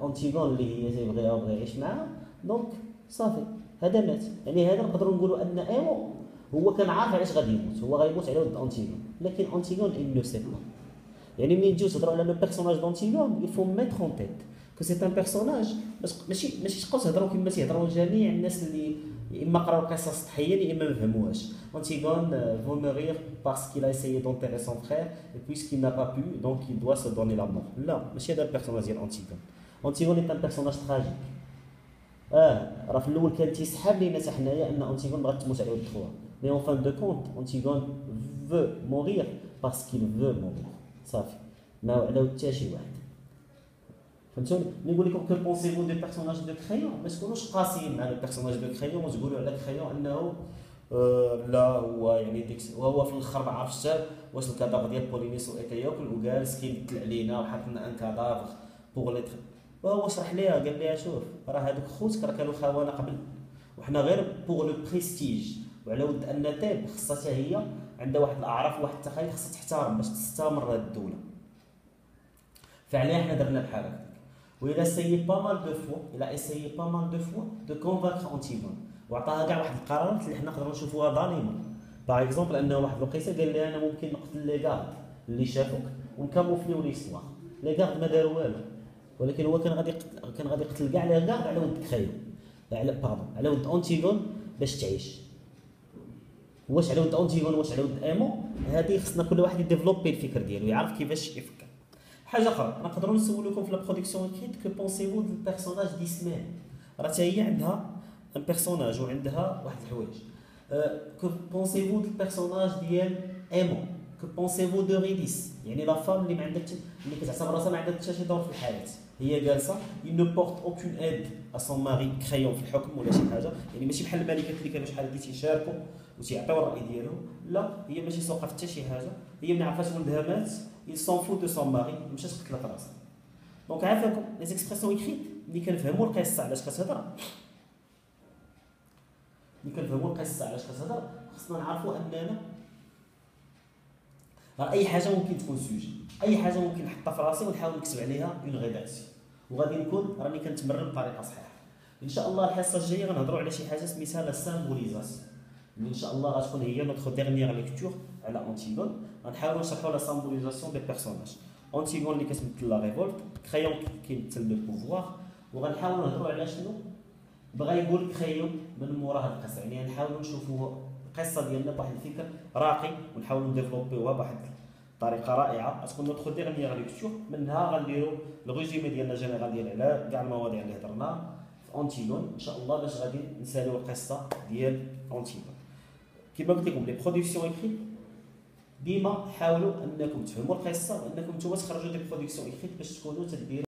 انتيغون اللي هي تيبغيها وبغى يعيش معاها، دونك صافي هذا مات. يعني هذا نقدروا نقولوا ان ايمو هو كان عارف علاش غادي يموت، هو غيموت على ود انتيغون، لكن انتيغون il ne sait pas. يعني ملي نجيو تهضروا على لو بيرسوناج دونتيغون il faut mettre en tête que c'est un personnage. ماشي تبقاو تهضروا كما تيهضروا جميع الناس اللي يا اما قراو القصص سطحيا يا اما ما فهموهاش. Antigone veut mourir parce qu'il a essayé d'enterrer son frère et puisqu'il n'a pas pu donc il doit se donner la mort. لا ماشي هذا البيرسوناج ديال انتيغون. انتيغون est un personnage tragique. راه في الاول كان تيسحاب لينا حتى حنايا ان انتيغون بغات تموت على ولد خوها، مي اون فان دو كونت انتيغون veut mourir parce qu'il veut mourir. صافي ما على حتى شي واحد. فهمتوني؟ ملي نقول لكم كو بونسيفو دو بيرسوناج دو كريون ما تكونوش قاسيين مع لو بيرسوناج دو كريون وتقولوا على كريون انه لا هو يعني ديك وهو في الاخر ما عرفش واش الكادافر ديال بولينيس ياكل وجالس كيبدل علينا وحط لنا ان كادافر بوغ لي وهو شرح ليها قال ليها شوف راه هذوك خوتك راه كانوا خوانا قبل وحنا غير بوغ لو بريستيج وعلى ود ان تيب خصها حتى هي عندها واحد الاعراف واحد التخيل خصها تحترم باش تستمر هذه الدوله. فعليها حنا درنا بحال هكا. وإلا essayé pas mal de fois il a essayé pas mal de fois de convaincre Antigone وعطاها كاع واحد القرارات اللي حنا نقدروا نشوفوها ظالمه. باغ اكزومبل انه واحد الوقيته قال لي انا ممكن نقتل لي كارد اللي شافوك ونكاموفليو ليستوار. لي كارد ما داروا والو ولكن هو كان غادي يقتل كاع لي كارد على ود كريو على ود انتيغون باش تعيش. واش على ود انتيغون واش على ود ايمو هذه خصنا كل واحد يديفلوبي الفكر ديالو يعرف كيفاش يفكر. حاجه اخرى نقدروا نسولوكم في لا برودكسيون اكريت كو بونسيفو دو بيرسوناج ديسمان. راه حتى هي عندها ان بيرسوناج وعندها واحد الحوايج. كو بونسيفو دو بيرسوناج ديال ايمو كو بونسيفو دو ريديس يعني لا فام اللي ما عندها اللي كتعتبر راسها ما عندها حتى شي دور في الحياه هي جالسه il ne porte aucune aide à son mari كريون في الحكم ولا شي حاجه. يعني ماشي بحال الملكات اللي كانوا شحال هادي تيشاركوا وتيعطيو الراي ديالهم، لا هي ماشي سوقه في حتى شي حاجه. هي ملي عرفات ولدها مات il s'en fout de son mari مشات قتلت راسها. دونك عافاكم لي زيكسبرسيون اكريت ملي كنفهموا القصه علاش كتهضر خصنا نعرفوا اننا راه اي حاجه ممكن تكون سوجي، اي حاجه ممكن نحطها في راسي ونحاول نكتب عليها اون ريداكسيون وغادي نكون راني كنتمرن بطريقه صحيحه. ان شاء الله الحصه الجايه غنهضروا على شي حاجه سميتها لا سامبوليزاسيون اللي ان شاء الله غتكون هي نوتخ ديرنيير ليكتور على انتيغون. غنحاولوا نشرحوا لا سامبوليزاسيون دي بيرسوناج. انتيغون اللي كتمثل لا ريفولت، كريون كيمثل لو بوفوار، وغنحاولوا نهضروا على شنو بغى يقول كريون من مورا هاد القصه. يعني نحاولوا نشوفوا القصه ديالنا بواحد الفكر راقي ونحاولوا نديفلوبيوها بواحد طريقه رائعه. غتكون نوتخ ديرنيير ليكتور منها غنديروا الريزومي ديالنا جينيرال ديال على كاع المواضيع اللي هضرنا في انتيغون ان شاء الله باش غادي نساليو القصه ديال انتيغون. كما قلت لكم لي برودكسيون اكريت ديما حاولوا انكم تفهموا القصه وانكم نتوما تخرجوا دي برودكسيون اكريت باش تكونوا تديروا